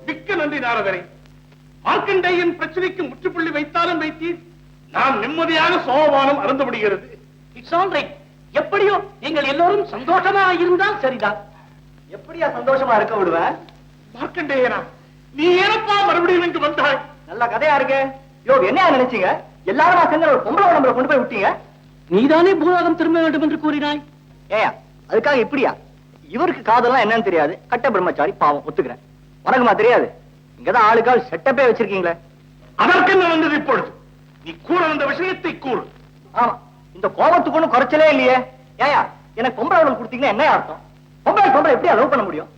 மிக்க நன்றி நாரதரே. மார்க்கண்டேயன் பிரச்சனைக்கு முற்றுப்புள்ளி வைத்தாலும் வைத்தீர், நாம் நிம்மதியாக சோபானம் அறந்து விடுகிறது. It's all right. எப்படியோ நீங்கள் எல்லோரும் சந்தோஷமா இருந்தால் சரிதான். எப்படியா சந்தோஷமா இருக்க விடுவேன்? மார்க்கண்டேயனா, நீ ஏனப்பா மறுபடியும் இங்கு வந்தாய்? நல்ல கதையா இருக்கு. யோ, என்ன நினைச்சீங்க? எல்லாரும் சேர்ந்து ஒரு பொம்பளை உடம்புல கொண்டு போய் விட்டீங்க. நீதானே பூலோகம் திரும்ப வேண்டும் என்று கூறினாய். ஏயா, அதுக்காக இப்படியா? இவருக்கு காதெல்லாம் என்னன்னு தெரியாது, கட்ட பிரம்மச்சாரி, பாவம், ஒத்துக்கிறேன். உனக்குமா தெரியாது? இங்கதான் ஆளுக்கால் செட்டப்பே வச்சிருக்கீங்களே. அதற்கு என்ன வந்தது இப்பொழுது? நீ கூற வந்த விஷயத்தை கூறு. ஆமா, இந்த கோபத்துக்கு ஒண்ணும் குறைச்சலே இல்லையே. ஏயா, எனக்கு பொம்பளை உடம்பு கொடுத்தீங்கன்னா என்ன அர்த்தம்? பொம்பளை எப்படியா லவ் பண்ண முடியும்?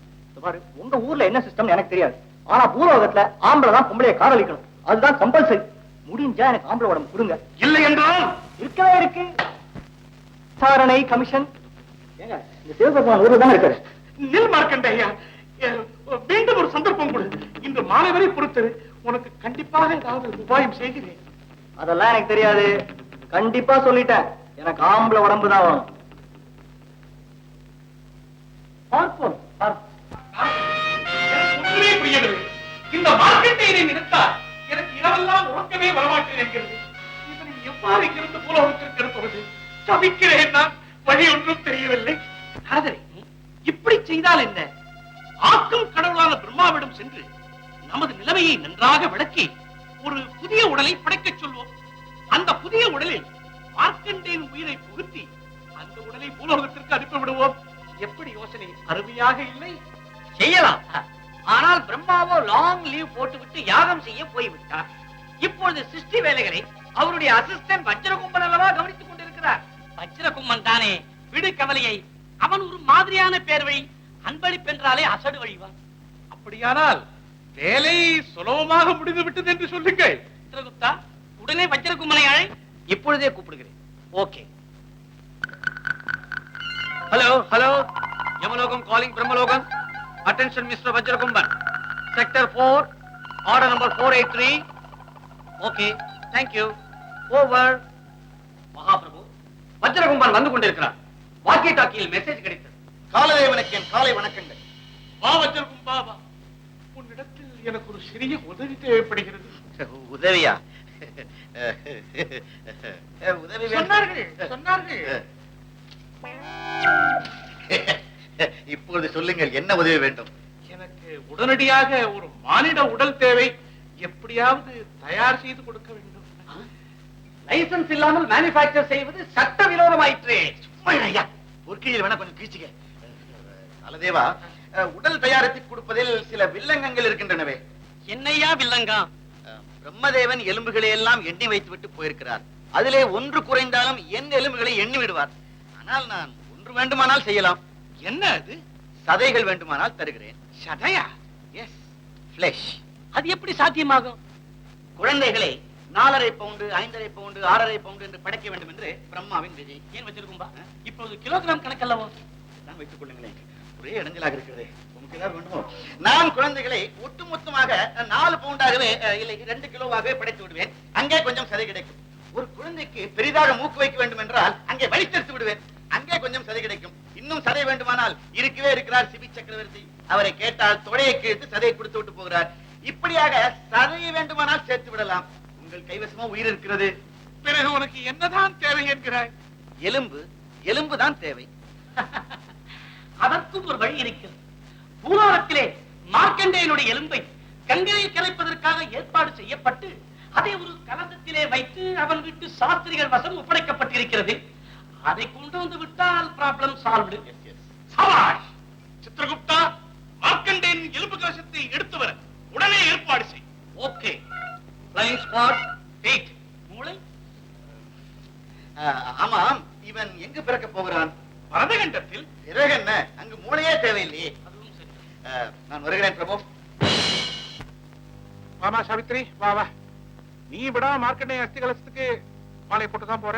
பாரு, உங்க ஊர்ல என்ன சிஸ்டம் எனக்கு தெரியாது. ஆனா பூலோகத்துல ஆம்பளை தான் பொம்பளையை காதலிக்கணும். அதுதான் கம்பல்சரி. முடிஞ்சா எனக்கு ஆம்பளை உடம்பு கொடுங்க. இல்லை என்றால் இருக்கவே இருக்கு. விசாரணை கமிஷன். ஏங்க, இந்த சிவபெருமான் ஊர்ல தான் இருக்காரு. நில் மார்க்கண்டேயா, மீண்டும் ஒரு சந்தர்ப்பம் கொடு. இன்று மாலை வரை பொறுத்தது. உனக்கு கண்டிப்பாக ஏதாவது உபாயம் செய்கிறேன். அதெல்லாம் எனக்கு தெரியாது. கண்டிப்பா சொல்லிட்டேன், எனக்கு ஆம்பளை உடம்பு தான் வேணும். பார்ப்போம். ஒன்றுமே புரியவில்லை. இந்த மார்க்கண்டேயனை நினைத்தால் எனக்கு இரவெல்லாம் உறக்கமே வரமாட்டேன் என்கிறது. இதனை எவ்வாறு இங்கிருந்து பூலோகத்திற்கு எடுப்பது? தவிக்கிறேன் நான். வழி ஒன்றும் தெரியவில்லை. இப்படி செய்தால் என்ன? ஆக்கும் கடவுளான பிரம்மாவிடம் சென்று நமது நிலைமையை நன்றாக விளக்கி ஒரு புதிய உடலை படைக்கச் சொல்வோம். அந்த புதிய உடலில் மார்க்கண்டேயன் உயிரை புகுத்தி அந்த உடலை பூலோகத்திற்கு அனுப்பிவிடுவோம். எப்படி யோசனை? அருமையாக இல்லை? செய்யலாம். ஆனால் பிரம்மாவோ லாங் லீவ் போட்டுவிட்டு யாகம் செய்ய போய்விட்டார். இப்பொழுது சிருஷ்டி வேலைகளை அவருடைய அசிஸ்டன்ட் வஜ்ரகும்பன் அல்லவா கவனித்துக் கொண்டிருக்கிறார். வஜ்ரகும்மன் தானே, விடு கவலையை. அவன் ஒரு மாதிரியான பேர்வை. அன்பளிப்பென்றாலே அசடு வழிவான். அப்படியானால் வேலை சுலபமாக முடிந்து விட்டது என்று சொல்லுங்கள். சித்ரகுப்தா, உடனே வஜ்ரகும்மனை அழை. இப்பொழுதே கூப்பிடுகிறேன். Okay. Hello hello, Yamalokam calling Brahmalokam. Attention mister Vajrakumban, sector 4, order number 483. Okay, thank you. Over. மகாபிரபு, வஜ்ரகும்பன் வந்து கொண்டிருக்கிறார். வாக்கி டாக்கியில் மெசேஜ் கிடைத்தது. காலதேவனுக்கு என் காலை வணக்கங்கள். வா வஜ்ரகும் பாபா, உன்னிடத்தில் எனக்கு ஒரு சிறிய உதவி தேவைப்படுகிறது. உதவியா? உதவி சொன்னார்கள். இப்பொழுது சொல்லுங்கள், என்ன உதவி வேண்டும்? எனக்கு உடனடியாக ஒரு மானிட உடல் தேவை. எப்படியாவது தயார் செய்து கொடுக்க வேண்டும். லைசன்ஸ் இல்லாமல் மேனுஃபேக்சர் செய்வது சட்ட விரோதமாயிற்று. பொற்கையில் வேணா கொஞ்சம் கீச்சுக்க. காலதேவா, உடல் தயாரித்து கொடுப்பதில் சில வில்லங்கங்கள் இருக்கின்றனவே. என்னையா வில்லங்கா? பிரம்மதேவன் எலும்புகளை எல்லாம் எண்ணி வைத்து விட்டு போயிருக்கிறார். அதிலே ஒன்று குறைந்தாலும் என் எலும்புகளை எண்ணி விடுவார். ஆனால் நான் ஒன்று வேண்டுமானால் செய்யலாம். என்ன அது? சதைகள் வேண்டுமானால் தருகிறேன். சதையா? Yes, flesh. அது எப்படி சாத்தியமாகும்? குழந்தைகளை 4.5 பவுண்டு, 5.5 பவுண்டு, 6.5 பவுண்டு என்று படைக்க வேண்டும் என்று பிரம்மாவின் விதி. ஏன் வச்சிருக்கும்பா? இப்போது கிலோகிராம் கணக்கல்லவோ? நான் வைத்துக் கொள்ளுங்களேன், ஒரே இடைஞ்சலாக இருக்கிறது. உங்களுக்கு ஏதாவது வேண்டுமோ? நான் குழந்தைகளை ஒட்டுமொத்தமாக 4 பவுண்டாகவே இல்லை 2 கிலோவாகவே படைத்து விடுவேன். அங்கே கொஞ்சம் சதை கிடைக்கும். ஒரு குழந்தைக்கு பெரிதாக மூக்கு வைக்க வேண்டும் என்றால் அங்கே வலித்தெடுத்து விடுவேன். அங்கே கொஞ்சம் சதை கிடைக்கும். இன்னும் சதை வேண்டுமானால் இருக்கவே இருக்கிறார் சிபி சக்கரவர்த்தி. அவரை கேட்டால் தொடையை கிழித்து சதையை கொடுத்து விட்டு போகிறார். இப்படியாக சதையை வேண்டுமானால் சேர்த்து விடலாம். உங்கள் கைவசமா உயிர் இருக்கிறது. பிறகு உனக்கு என்னதான் தேவை என்கிறாய்? எலும்பு தான் தேவை. அதற்கும் ஒரு வழி இருக்கிறது. பூலோகத்திலே மார்க்கண்டேயனுடைய எலும்பை கங்கையில் கலைப்பதற்காக ஏற்பாடு செய்யப்பட்டு அதை ஒரு கலசத்திலே வைத்து அவன் வீட்டு சாஸ்திரிகள் வசம் ஒப்படைக்கப்பட்டிருக்கிறது. அதை கொண்டு வந்து விட்டால் ப்ராப்ளம் சால்வ்டு. சபாஷ் சித்ரகுப்தா, மார்க்கண்டேயன் எலும்பு கலசத்தை எடுத்து வர உடனே ஏற்பாடு செய். ஓகே. Flying squad, take. மூளை? ஆமாம், இவன் எங்கு பிறக்க போகிறான்? பரதகண்டத்தில். பிறகு என்ன, அங்கு மூளையே தேவையில்லையே. அதுவும் சரி. நான் வருகிறேன் பிரபு. வாமா சாவித்ரி, வா வா. நீ விடா மார்க்கண்டேயன் அஸ்தி கலசத்துக்கு மாலை போட்டுதான் போற.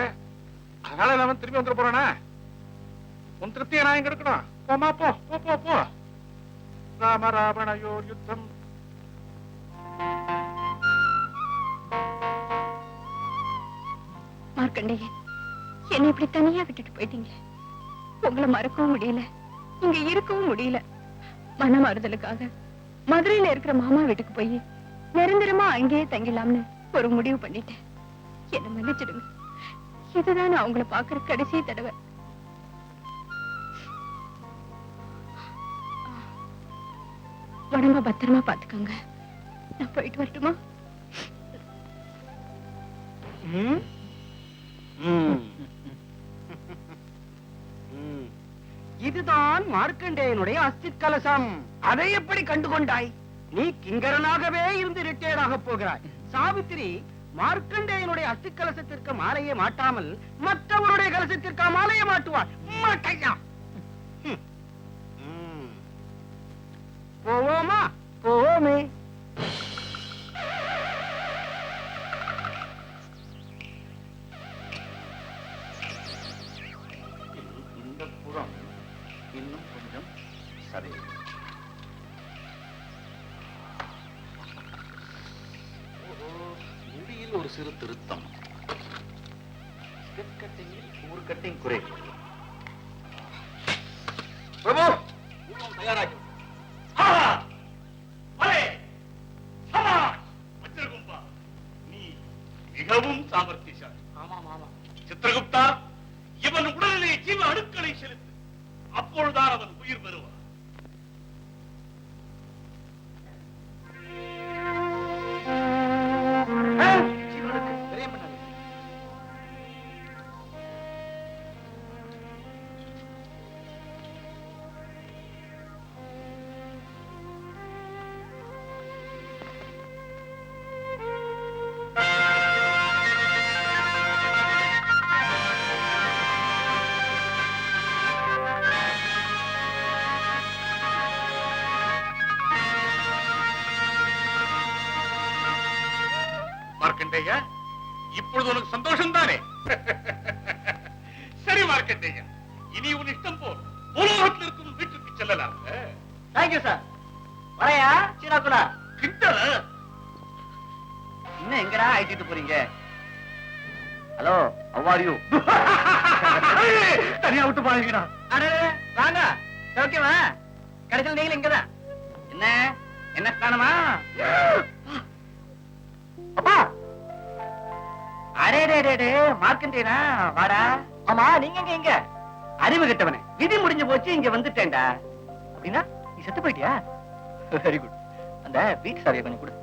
அதனால நான் திரும்பி வந்துட போறானா? உன் திருப்தியை நான் எங்க இருக்கணும்? போமா, போ போ போ போ. ராம ராவணயோர் யுத்தம். மார்க்கண்டேயன், என்னை இப்படி தனியா விட்டுட்டு போயிட்டீங்க. உங்களை மறக்கவும் முடியல, இங்க இருக்கவும் முடியல. மனமாறுதலுக்காக மதுரையில இருக்கிற மாமா வீட்டுக்கு போய் நிரந்தரமா அங்கேயே தங்கிடலாம்னு ஒரு முடிவு பண்ணிட்டேன். என்ன மன்னிச்சிடுங்க. இதுதான் நான் உங்களை பாக்குற கடைசி தடவை. உடம்ப பத்திரமா பாத்துக்கோங்க. நான் போயிட்டு வரட்டுமா? இதுதான் மார்க்கண்டேயனுடைய அஸ்தி கலசம். அதை எப்படி கண்டுகொண்டாய்? நீ கிங்கரனாகவே இருந்து ரிட்டையர்ட் ஆக போகிறாய். சாவித்திரி மார்க்கண்டேயனுடைய அஸ்தி கலசத்திற்கு மாலையை மாட்டாமல் மற்றவருடைய கலசத்திற்கு மாலையை மாட்டுவார். மாட்டையா? போவோமா? போவோமே. இந்த புறம் இன்னும் கொஞ்சம் சரி. முடியில் ஒரு சிறு திருத்தம். ஸ்டெப் கட்டிங்கில் ஒரு கட்டிங் குறை. பிரபு தயாராகி மிகவும் சாமர்த்தியசாலி. சித்திரகுப்தா, இவன் உடலிலே ஜீவ அணுக்களை செலுத்து. அப்பொழுதுதான் அவன் உயிர் பெறுவான். மார்க்கண்டேயா, இப்பொழுது உனக்கு சந்தோஷம் தானே? சரி மார்க்கண்டேயா, இனி உன் இஷ்டம் போல் பூலோகத்தில் இருக்கும் வீட்டுக்கு செல்லலாம். Thank you sir. வரையா சீனாக்குடா கிண்டல. இன்னும் எங்கடா ஆயிட்டு போறீங்க? Hello, how are you? தனியா விட்டு பாருங்கடா. அடே வாங்க, ஓகேவா? கடைசியில் நீங்க இங்கதான். என்ன என்ன ஸ்நானமா? அப்பா, அரே மார்க்கண்டேனா, வாடா. ஆமா, நீங்க எங்க? அறிவு கெட்டவனே, விதி முடிஞ்சு போச்சு, இங்க வந்துட்டேன்டா. அப்படின்னா நீ செத்து போயிட்டியா? Very good. அந்த வீட்டு சாவியை கொஞ்சம் கொடு.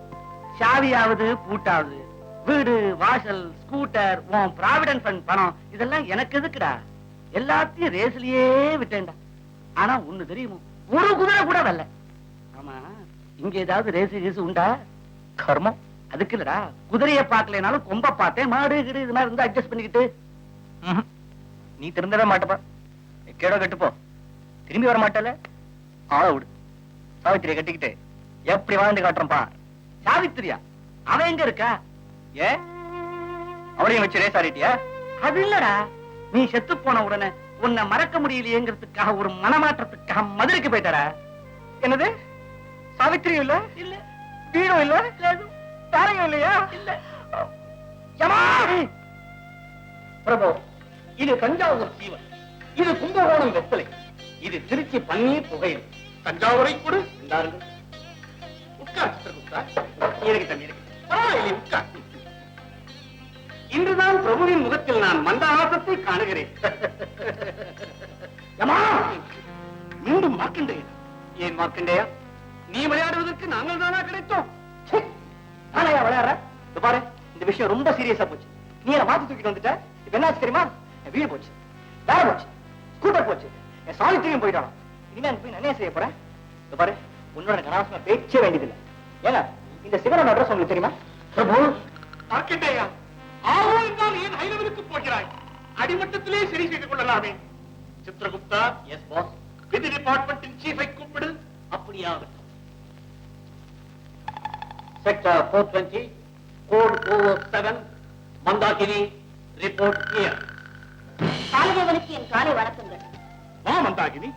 சாவியாவது பூட்டாவது, வீடு வாசல் ஸ்கூட்டர், உன் ப்ராவிடன்ட் ஃபண்ட் பணம், இதெல்லாம் எனக்கு எதுக்குடா? எல்லாத்தையும் ரேஸ்லயே விட்டேன்டா. ஆனா ஒண்ணு தெரியுமோ, ஒரு குதிரை கூட வரல. ஆமா, இங்க ஏதாவது ரேசு கீசு உண்டா? கர்மம். அதுக்கு இல்லடா, குதிரையை பார்க்கலனாலும் கொம்ப பார்த்தேன். மாடு கிடு இது மாதிரி இருந்தா அட்ஜஸ்ட் பண்ணிக்கிட்டு. நீ திருந்தவே மாட்டப்பா. கேடோ கட்டுப்போ, திரும்பி வர மாட்டல. ஆள விடு. சாவித்திரியை கட்டிக்கிட்டு எப்படி வாழ்ந்து காட்டுறப்பா. சாவித்திரியா? அவன் எங்க இருக்கா? ஏ, அவளையும் வச்சு ரேஸ் ஆடிட்டியா? அது இல்லடா, நீ செத்து போன உடனே உன்னை மறக்க முடியலையேங்கிறதுக்காக ஒரு மனமாற்றத்துக்காக மதுரைக்கு போயிட்டாரா? என்னது? சாவித்திரியும் இல்ல, இல்ல வீடும் இல்ல, தாரையும் இல்லையா? இல்ல. பிரபு, இது தஞ்சாவூர் சீவன், இது கும்பகோணம் வெத்தலை, இது திருச்சி பன்னீர் புகையில். தஞ்சாவூரை கொடு. எல்லாருங்க உட்கார் சித்திரகுப்தா. இருக்கு தம்பி, இருக்கு. பரவாயில்லை, உட்கார். இன்றுதான் பிரபுவின் முகத்தில் நான் மந்தஹாசத்தை காணுகிறேன். மீண்டும் மார்க்கண்டேயா? ஏன் மார்க்கண்டேயா, நீ விளையாடுவதற்கு நாங்கள் தானா கிடைத்தோம்? நாளையா விளையாடுற? பாரு, இந்த விஷயம் ரொம்ப சீரியஸா போச்சு. நீ என்ன மாத்தி தூக்கிட்டு வந்துட்ட. இப்ப என்னாச்சு தெரியுமா? என் வீடு போச்சு, வேலை போச்சு, ஸ்கூட்டர் போச்சு, என் சாவித்திரியும் போயிட்டாலும். இனிமே போய் நான் என்ன செய்ய போறேன்? பாரு, உன்னோட கனாவசமா பேச்சே வேண்டியதில்லை. ஏன்னா இந்த சிவனோட அட்ரஸ் உங்களுக்கு தெரியுமா? பிரபு, மார்க்கண்டேயா, ஆவோ என்றால் ஏன் ஹைலவனுக்கு போகிறாய்? அடிமட்டத்திலே சரி செய்து கொள்ளலாமே. சித்திரகுப்தா. S pass. விதி டிபார்ட்மெண்டின் சீஃபை கூப்பிடு. அப்படியாகட்டும். Sector 420, code 407, Mandakini, report here. காலதேவனுக்கு என் காலை வணக்கங்கள். வா மந்தாகினி,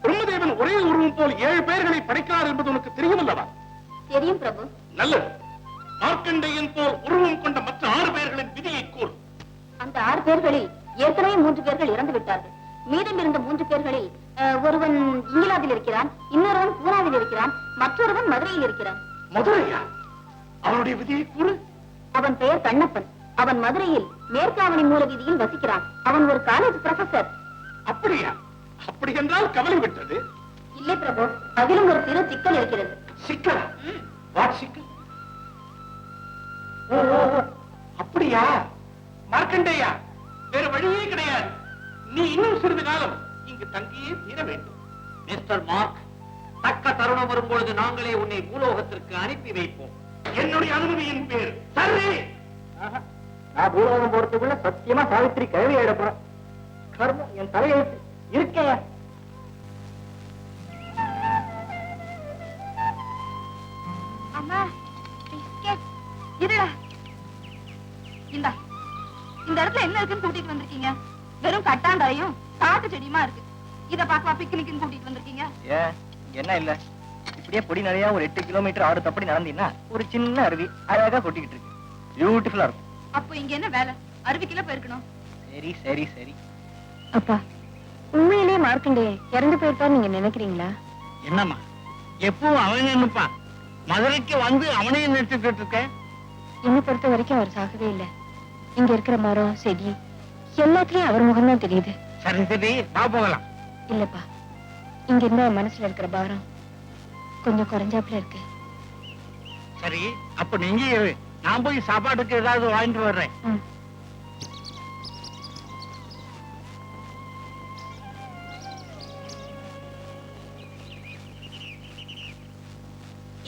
பிரம்மதேவன் ஒரே உருவம் போல் 7 பேர்களை படைக்கிறார் என்பது உனக்கு தெரியும் அல்லவா? தெரியும் பிரபு. நல்லது. மார்க்கண்டேயன் போல் உருவம் கொண்ட மற்ற 6 பேர்களின் விதியை கூறு. அந்த 6 பேர்களில் ஏற்கனவே 3 பேர்கள் இறந்து விட்டார்கள். மீதம் இருந்த 3 பேர்களில் ஒருவன் இங்கிலாந்தில் இருக்கிறான், இன்னொருவன் பூனாவில் இருக்கிறான், மற்றொருவன் மதுரையில் இருக்கிறான். மதுரையா? அவனுடைய விதியை கூறு. அவன் பெயர் கண்ணப்பன். அவன் மதுரையில் மேற்காவணி மூல வீதியில் வசிக்கிறான். அவன் ஒரு காலேஜ் ப்ரொஃபசர். அப்படியா? அப்படி என்றால் கவலை விட்டது. இல்லை பிரபு, அதிலும் ஒரு சிறு சிக்கல் இருக்கிறது. சிக்கலா? வாட் சிக்கல்? அப்படியா? மார்க்கண்டேயா, வேறு வழியே கிடையாது. நீ இன்னும் சிறிது காலம் இங்கு தங்கியே தீர வேண்டும். மிஸ்டர் மார்க், தக்க தருணம் வரும்பொழுது நாங்களே உன்னை பூலோகத்திற்கு அனுப்பி வைப்போம். என்னுடைய அனுமதியின் பேர் சரி. நான் பூலோகம் போறதுக்குள்ள சத்தியமா சாவித்திரி கிழவி ஆயிட போறேன். கர்மம் என் தலையெழுத்து இருக்கேன். அம்மா இருடா. இந்த இடத்துல என்ன இருக்குன்னு கூட்டிட்டு வந்திருக்கீங்க? வெறும் கட்டாந்தாயும் காட்டு செடியுமா இருக்கு. இத பாக்கவா பிக்னிக்னு கூட்டிட்டு வந்திருக்கீங்க? ஏன் என்ன இல்ல, இப்படியே பொடி நிறைய ஒரு 8 கிலோமீட்டர் 6 தப்படி நடந்தீங்கன்னா ஒரு சின்ன அருவி அழகா கொட்டிக்கிட்டு இருக்கு. பியூட்டிஃபுல்லா இருக்கும். அப்போ இங்க என்ன வேலை? அருவிக்குள்ள போயிருக்கணும். சரி சரி சரி. அப்பா, உண்மையிலேயே மார்க்கண்டே இறந்து போயிருப்பாரு நீங்க நினைக்கிறீங்களா? என்னம்மா எப்பவும் அவன் நினைப்பான், மதுரைக்கு வந்து அவனையும் நிறுத்திட்டு இருக்க. என்னை பொறுத்த வரைக்கும் அவர் சாகவே இல்ல. இங்க இருக்கிற மரம் செடி எல்லாத்துலயும் அவர் முகம் தான் தெரியுது. சரி சரி, நான் போகலாம். இல்லப்பா, இங்க இருந்த மனசுல இருக்கிற பாரம் கொஞ்சம் குறைஞ்சாப்புல இருக்கு. சரி, அப்ப நீங்க இரு. நான் போய் சாப்பாட்டுக்கு ஏதாவது வாங்கிட்டு வர்றேன்.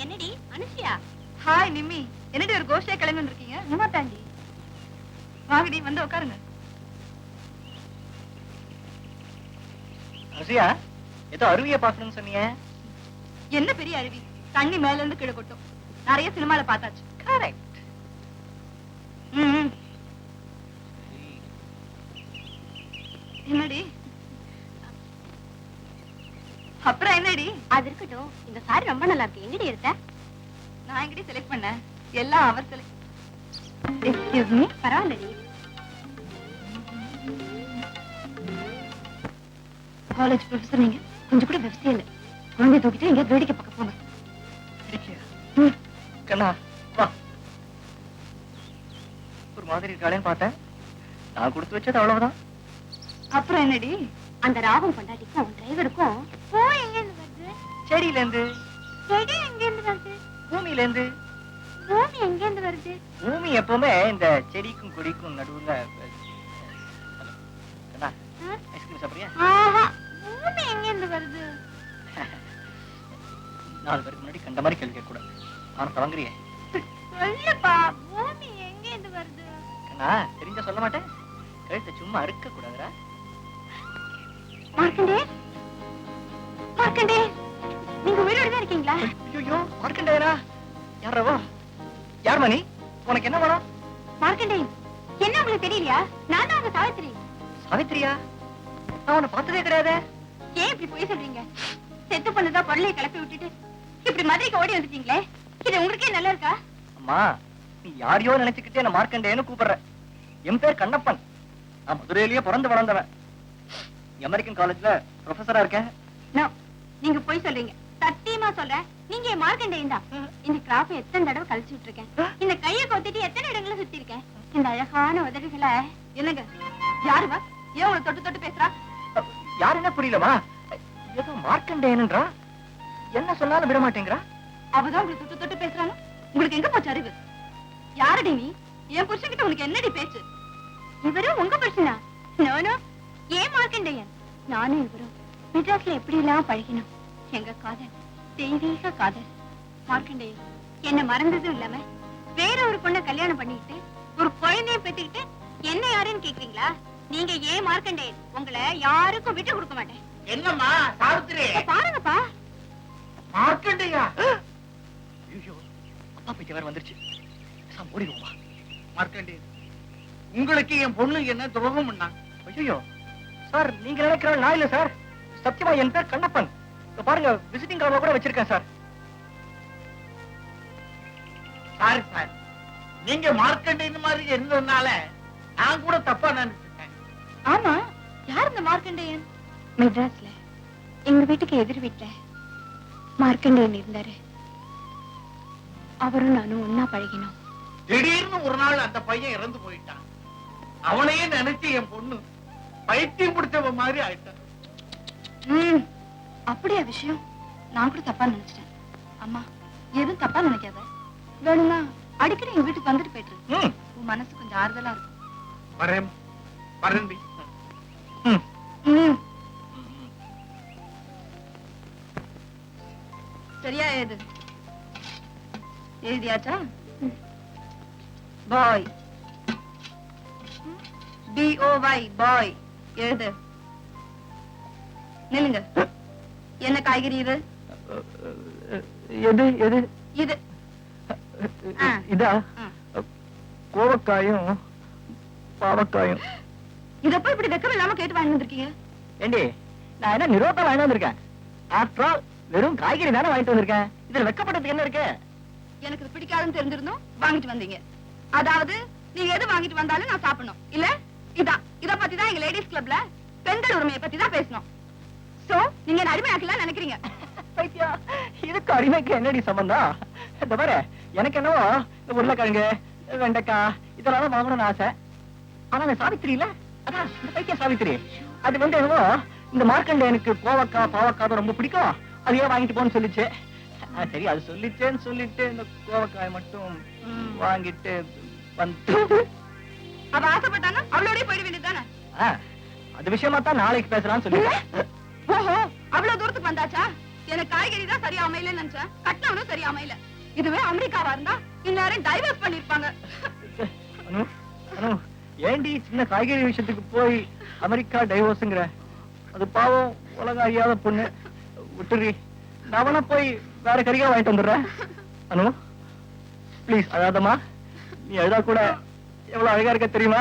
என்னடி அனுஷியா? ஹாய் நிம்மி, என்னடி ஒரு கோஷ்டியா கிளம்பி வந்திருக்கீங்க? உமா தாண்டி. வாங்கடி, வந்து உட்காருங்க. ரசியா, ஏதோ அருவியை பாக்கணும்னு சொன்னீங்க. என்ன பெரிய அருவி, தண்ணி மேல இருந்து கீழே கொட்டும். நிறைய சினிமால பார்த்தாச்சு. கரெக்ட். என்னடி அப்புறம் என்னடி? அது இருக்கட்டும், இந்த சாரி ரொம்ப நல்லா இருக்கு. எங்கடி எடுத்த? நான் எங்கடி செலக்ட் பண்ணேன்? எல்லாம் அவர் செலக்ட். Excuse me. பரவாயில்லடி. காலேஜ் ப்ரொஃபசர் நீங்க கொஞ்சம் கூட விவசாயம் இல்லை. குழந்தைய தூக்கிட்டு எங்க வேடிக்கை பார்க்க போங்க. கண்ணா வா. ஒரு மாதிரி இருக்காளேன்னு பார்த்தேன். நான் கொடுத்து வச்சது அவ்வளவுதான். அப்புறம் என்னடி? அந்த ராகம் பொண்டாட்டிக்கும் டிரைவருக்கும் பூ எங்க இருந்து வருது? செடியில இருந்து. செடி எங்க இருந்து வருது? பூமியில இருந்து. பூமி எங்க இருந்து வருது? பூமி எப்பவுமே இந்த செடிக்கும் கொடிக்கும் நடுவுல. கண்ணா, ஐஸ்கிரீம் சாப்பிடுறியா? ஆஹா, பூமி எங்க இருந்து வருது? 4 பேருக்கு முன்னாடி கண்ட மாதிரி கேள்வி கேட்க கூடாது. நான் தவங்குறியே. சொல்லுப்பா, பூமி எங்க இருந்து வருது? கண்ணா, தெரிஞ்சா சொல்ல மாட்டேன். கழுத்தை சும்மா அறுக்க கூடாதுடா. மார்க்கண்டே, மார்க்கண்டே, நீங்க உயிரோட தான் இருக்கீங்களா? ஐயோ, மார்க்கண்டேயரா? யாரவோ? யார் மணி? உனக்கு என்ன வேணும்? மார்க்கண்டே, என்ன உங்களுக்கு தெரியலையா? நான் தான் உங்க சாவித்திரி. சாவித்திரியா? நான் உன்னை பார்த்ததே கிடையாது. ஏன் இப்படி போய் சொல்றீங்க? செத்து பொண்ணுதான் பொருளை கிளப்பி விட்டுட்டு இப்படி மதுரைக்கு ஓடி வந்துட்டீங்களே, இது உங்களுக்கே நல்லா இருக்கா? அம்மா, நீ யாரையோ நினைச்சுக்கிட்டே என்ன மார்க்கண்டேன்னு கூப்பிடுற. என் பேர் கண்ணப்பன். நான் மதுரையிலேயே பிறந்து வளர்ந்தவன். அமெரிக்கன் காலேஜ்ல ப்ரொஃபஸரா இருக்கேன். நீங்க போய் சொல்றீங்க. சத்தியமா சொல்றேன், நீங்க என் மார்க்கண்டேயன் தான். இந்த கிராஃப் எத்தனை தடவை கழிச்சு விட்டுருக்கேன். இந்த கையை கொத்திட்டு எத்தனை இடங்களை சுத்தி இருக்கேன். இந்த அழகான உதடுகளை. என்னங்க யாருமா? ஏன் உங்களை தொட்டு தொட்டு பேசுறா? யாருன்னா புரியலமா? ஏதோ மார்க்கண்டேயன்றா. என்ன சொன்னாலும் விட மாட்டேங்கிறா. அவதான் உங்களுக்கு தொட்டு தொட்டு பேசுறாங்க. உங்களுக்கு எங்க போச்சு அறிவு? யாரடி நீ? என் புருஷன்கிட்ட உனக்கு என்னடி பேச்சு? இவரும் உங்க புருஷனா? நானோ ஏன் மார்க்கண்டேயன். நானும் இவரும் மெட்ராஸ்ல எப்படி எல்லாம் பழகினோம். எங்க காதல் தெய்வீக காதல். மார்க்கண்டேயன் என்ன மறந்ததும் இல்லாம வேற ஒரு பொண்ணை கல்யாணம் பண்ணிக்கிட்டு ஒரு குழந்தைய பெற்றுக்கிட்டு என்ன யாருன்னு கேக்குறீங்களா? நீங்க ஏன் மார்க்கண்டேயன். உங்களை யாருக்கும் விட்டு கொடுக்க மாட்டேன். என்னம்மா சாவித்திரி? பாருங்கப்பா. மார்க்கண்டேயா? ஐயோ, அப்பா போயிட்டு வேற வந்துருச்சு. ஓடிடுவோமா? மார்க்கண்டே, உங்களுக்கு என் பொண்ணு என்ன துரோகம் பண்ணா? ஐயோ சார், நீங்க நினைக்கிற நான் இல்ல சார். சத்தியமா என் பேர் கண்ணப்பன். இங்க பாருங்க, விசிட்டிங் கார்டுல கூட வச்சிருக்கேன் சார். சாரி சார், நீங்க மார்க்கண்டேயன் மாதிரி இருந்ததுனால நான் கூட தப்பா நினைச்சிட்டேன். ஆமா, யார் இந்த மார்க்கண்டேயன்? மெட்ராஸ்ல எங்க வீட்டுக்கு எதிர் வீட்டுல மார்க்கண்டேயன் இருந்தாரு. அவரும் நானும் ஒன்னா பழகினோம். திடீர்னு ஒரு நாள் அந்த பையன் இறந்து போயிட்டான். அவனையே நினைச்சு என் பொண்ணு பைத்தியம் பிடிச்சவ மாதிரி ஆயிட்டான். அப்படியா விஷயம்? நான் கூட தப்பா நினைச்சிட்டேன். அம்மா எதுவும் தப்பா நினைக்காத. வேணும்னா அடிக்கடி எங்க வீட்டுக்கு வந்துட்டு போயிட்டு இரு. உன் மனசு கொஞ்சம் ஆறுதலா இருக்கும். வரேன் வரேன்டி. சரியா ஏது எழுதியாச்சா? பாய் BOY பாய் எழுது. நில்லுங்க. என்ன காய்கறி இது? எது எது இது இதா? கோவக்காயும் பாவக்காயும். இதப்ப இப்படி வெக்கம் இல்லாம கேட்டு வாங்கி வந்திருக்கீங்க. ஏண்டி, நான் என்ன நிரோதம் வாங்கிட்டு வந்திருக்கேன்? ஆஃப்டர் ஆல் வெறும் காய்கறி தானே வாங்கிட்டு வந்திருக்கேன். இதுல வெக்கப்பட்டதுக்கு என்ன இருக்கு? எனக்கு இது பிடிக்காதுன்னு தெரிஞ்சிருந்தோம் வாங்கிட்டு வந்தீங்க. அதாவது நீங்க எது வாங்கிட்டு வந்தாலும் நான் சாப்பிடணும் இல்ல? இத பத்தி தான் எங்க லேடிஸ் கிளப்ல பெண்கள் உரிமையை பத்தி தான் பேசணும். சோ நீங்க என்ன அடிமையாக்கலாம் நினைக்கிறீங்க? இதுக்கு அடிமைக்கு என்னடி சம்பந்தம்? இந்த பாரு, எனக்கு என்னவோ இந்த உருளைக்கிழங்கு, வெண்டைக்காய் இதெல்லாம் தான் வாங்கணும்னு ஆசை. ஆனா அந்த சாவித்திரி இல்ல, அதான் இந்த பைத்திய சாவித்திரி, அது வந்து என்னவோ இந்த மார்க்கண்டேயனுக்கு கோவக்காய் பாவக்காய் ரொம்ப பிடிக்கும், அதையே வாங்கிட்டு போன்னு சொல்லிச்சு. சரி, அது சொல்லிச்சேன்னு சொல்லிட்டு இந்த கோவக்காய் மட்டும் வாங்கிட்டு வந்து. அவ ஆசைப்பட்டானா அவளோடய போயிட வேண்டியதுதானே? அது விஷயமா தான் நாளைக்கு பேசலாம்னு சொல்லி. ஓஹோ, அவ்வளவு தூரத்துக்கு வந்தாச்சா? எனக்கு காய்கறி தான் சரியா அமையல நினைச்சேன். கட்டணவனும் சரியா அமையல. இதுவே அமெரிக்காவா இருந்தா இந்நேரம் டைவர்ஸ் பண்ணிருப்பாங்க. ஏண்டி சின்ன காய்கறி விஷயத்துக்கு போய் அமெரிக்கா டைவோர்ஸ்ங்கிற? அது பாவம் உலகம் அறியாத பொண்ணு, விட்டுறி. நான் போய் வேற கறியா வாங்கிட்டு வந்துடுறேன். அனு ப்ளீஸ் அழாதம்மா. நீ அழுதா கூட எவ்வளவு அழகா இருக்க தெரியுமா?